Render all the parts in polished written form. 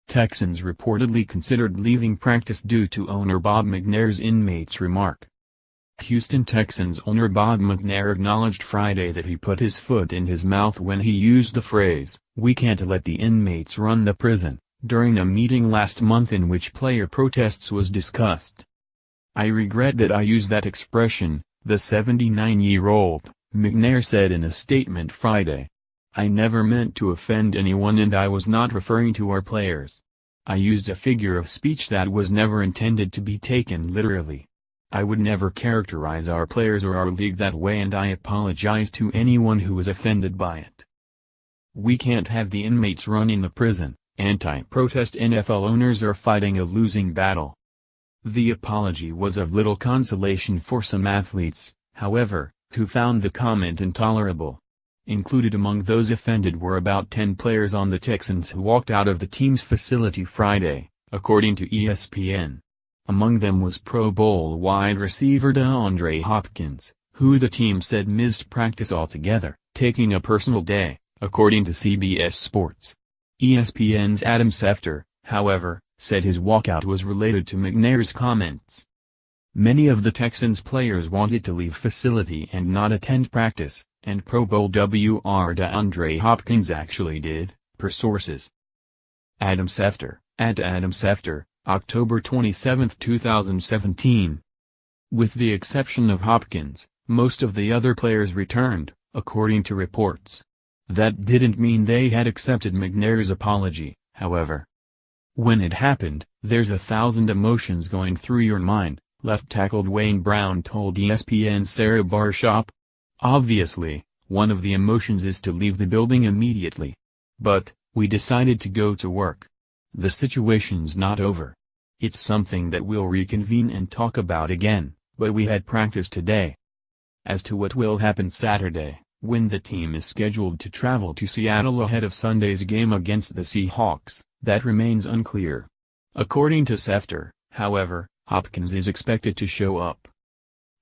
Texans reportedly considered leaving practice due to owner Bob McNair's inmates remark. Houston Texans owner Bob McNair acknowledged Friday that he put his foot in his mouth when he used the phrase, "We can't let the inmates run the prison," during a meeting last month in which player protests was discussed. "I regret that I used that expression," the 79-year-old, McNair said in a statement Friday. "I never meant to offend anyone and I was not referring to our players. I used a figure of speech that was never intended to be taken literally. I would never characterize our players or our league that way and I apologize to anyone who was offended by it. We can't have the inmates running the prison." Anti-protest NFL owners are fighting a losing battle. The apology was of little consolation for some athletes, however, who found the comment intolerable. Included among those offended were about 10 players on the Texans who walked out of the team's facility Friday, according to ESPN. Among them was Pro Bowl wide receiver DeAndre Hopkins, who the team said missed practice altogether, taking a personal day, according to CBS Sports. ESPN's Adam Schefter, however, said his walkout was related to McNair's comments. Many of the Texans players wanted to leave facility and not attend practice, and Pro Bowl WR DeAndre Hopkins actually did, per sources. Adam Schefter, at Adam Schefter, October 27, 2017. With the exception of Hopkins, most of the other players returned, according to reports. That didn't mean they had accepted McNair's apology, however. "When it happened, there's 1,000 emotions going through your mind," left tackle Dwayne Brown told ESPN's Sarah Barshop. "Obviously, one of the emotions is to leave the building immediately. But, we decided to go to work. The situation's not over. It's something that we'll reconvene and talk about again, but we had practice today. As to what will happen Saturday, when the team is scheduled to travel to Seattle ahead of Sunday's game against the Seahawks, that remains unclear." According to Schefter, however, Hopkins is expected to show up.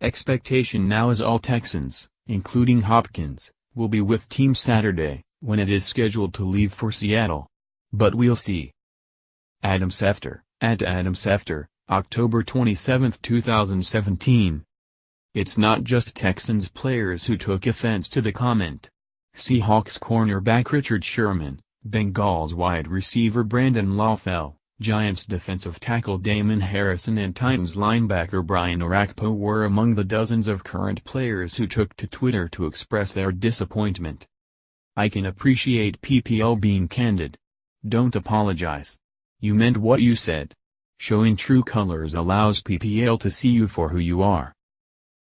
Expectation now is all Texans, including Hopkins, will be with team Saturday, when it is scheduled to leave for Seattle. But we'll see. Adam Schefter, at Adam Schefter, October 27, 2017. It's not just Texans players who took offense to the comment. Seahawks cornerback Richard Sherman, Bengals wide receiver Brandon Lawfell, Giants defensive tackle Damon Harrison and Titans linebacker Brian Orakpo were among the dozens of current players who took to Twitter to express their disappointment. "I can appreciate PPL being candid. Don't apologize. You meant what you said. Showing true colors allows PPL to see you for who you are."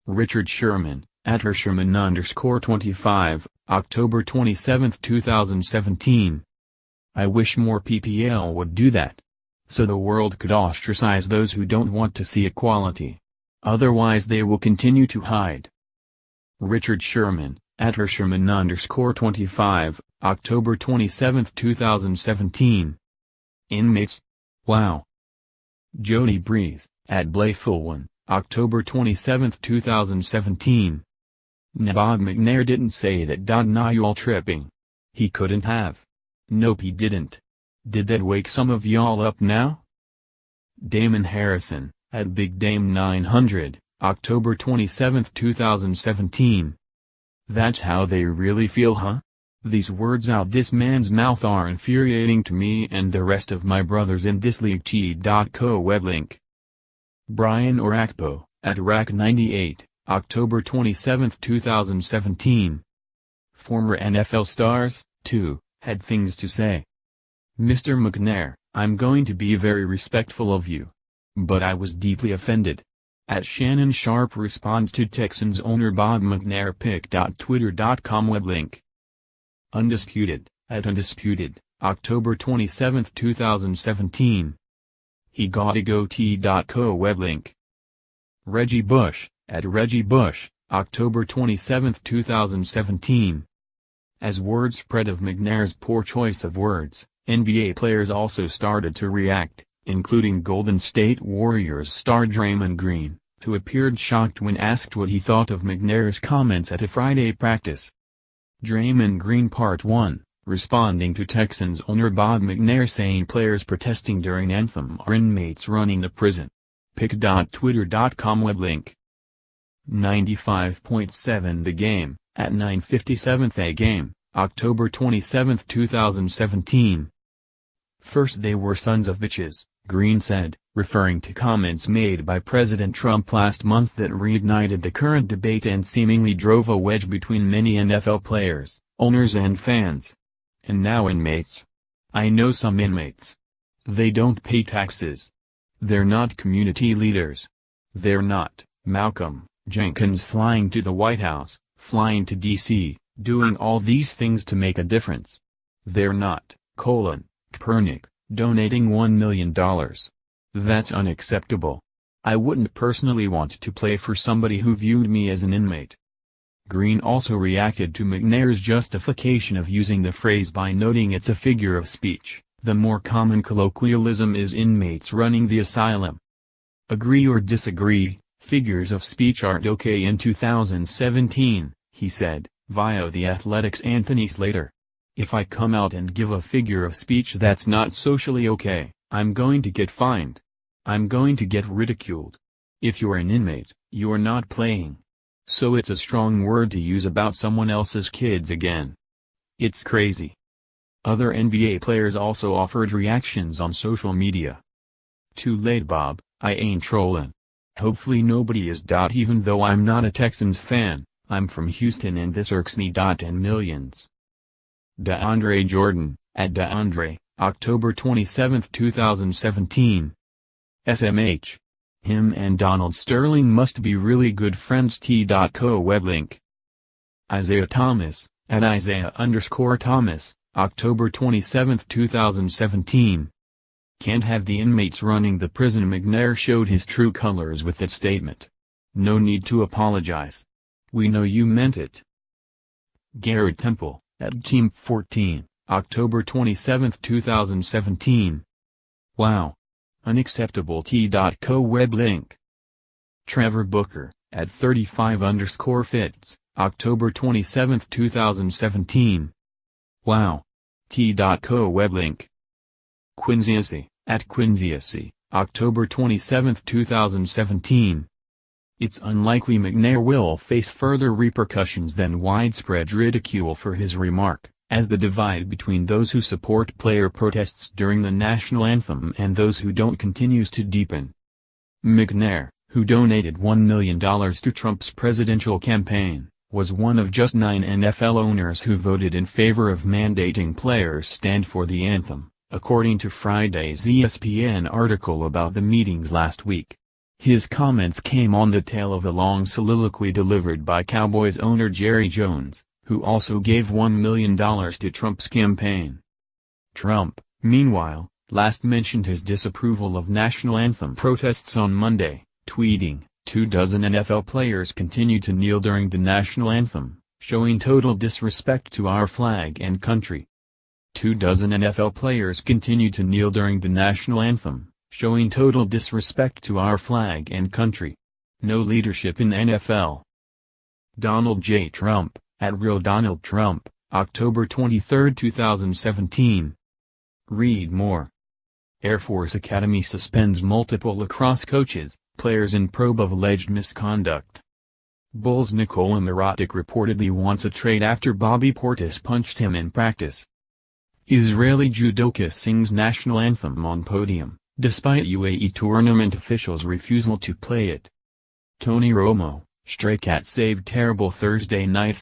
Richard Sherman, at Hersherman_25, October 27, 2017. "I wish more PPL would do that. So the world could ostracize those who don't want to see equality. Otherwise they will continue to hide." Richard Sherman, at Hersherman_25, October 27, 2017. Inmates? Wow. Jody Breeze, at Blayful1, October 27, 2017. Bob McNair didn't say that. Now y'all tripping. He couldn't have. Nope, he didn't. Did that wake some of y'all up now? Damon Harrison, at Big Dame 900, October 27, 2017. That's how they really feel, huh? These words out this man's mouth are infuriating to me and the rest of my brothers in this league. T.co web link. Brian Orakpo, at Rack98, October 27, 2017. Former NFL stars, too, had things to say. "Mr. McNair, I'm going to be very respectful of you. But I was deeply offended." At Shannon Sharp responds to Texans owner Bob McNair pic.twitter.com web link. Undisputed, at Undisputed, October 27, 2017. He gotta go. T.co web link. Reggie Bush, at Reggie Bush, October 27, 2017. As word spread of McNair's poor choice of words, NBA players also started to react, including Golden State Warriors star Draymond Green, who appeared shocked when asked what he thought of McNair's comments at a Friday practice. Draymond Green Part 1, responding to Texans owner Bob McNair saying players protesting during anthem are inmates running the prison. Pic.twitter.com web link. 95.7 The Game, at 9:57 a.m., October 27, 2017. First they were sons of bitches, Green said, referring to comments made by President Trump last month that reignited the current debate and seemingly drove a wedge between many NFL players, owners and fans. And now inmates. I know some inmates. They don't pay taxes. They're not community leaders. They're not Malcolm Jenkins flying to the White House, flying to D.C., doing all these things to make a difference. They're not Kaepernick, donating $1 million. That's unacceptable. I wouldn't personally want to play for somebody who viewed me as an inmate. Green also reacted to McNair's justification of using the phrase by noting it's a figure of speech. The more common colloquialism is inmates running the asylum. Agree or disagree, figures of speech aren't okay in 2017, he said, via The Athletic's Anthony Slater. If I come out and give a figure of speech that's not socially okay, I'm going to get fined. I'm going to get ridiculed. If you're an inmate, you're not playing. So it's a strong word to use about someone else's kids again. It's crazy. Other NBA players also offered reactions on social media. Too late, Bob, I ain't trolling. Hopefully nobody is. Even though I'm not a Texans fan, I'm from Houston and this irks me. And millions. DeAndre Jordan, at DeAndre, October 27, 2017. SMH. Him and Donald Sterling must be really good friends. T.co web link. Isaiah Thomas, at Isaiah_Thomas, October 27, 2017. Can't have the inmates running the prison. McNair showed his true colors with that statement. No need to apologize. We know you meant it. Garrett Temple, at Team 14, October 27, 2017. Wow. Unacceptable. T.co web link. Trevor Booker, at 35_fits, October 27, 2017. Wow. T.co web link. Quinziasi, at Quinziasi, October 27, 2017. It's unlikely McNair will face further repercussions than widespread ridicule for his remark, as the divide between those who support player protests during the national anthem and those who don't continues to deepen. McNair, who donated $1 million to Trump's presidential campaign, was one of just 9 NFL owners who voted in favor of mandating players stand for the anthem, according to Friday's ESPN article about the meetings last week. His comments came on the tail of a long soliloquy delivered by Cowboys owner Jerry Jones, who also gave $1 million to Trump's campaign. Trump, meanwhile, last mentioned his disapproval of national anthem protests on Monday, tweeting, 24 NFL players continue to kneel during the national anthem, showing total disrespect to our flag and country. 24 NFL players continue to kneel during the national anthem, showing total disrespect to our flag and country. No leadership in the NFL. Donald J. Trump, at Real Donald Trump, October 23, 2017. Read more. Air Force Academy suspends multiple lacrosse coaches, players in probe of alleged misconduct. Bulls' Nikola Mirotic reportedly wants a trade after Bobby Portis punched him in practice. Israeli judoka sings national anthem on podium, despite UAE tournament officials' refusal to play it. Tony Romo, Stray Cat saved terrible Thursday night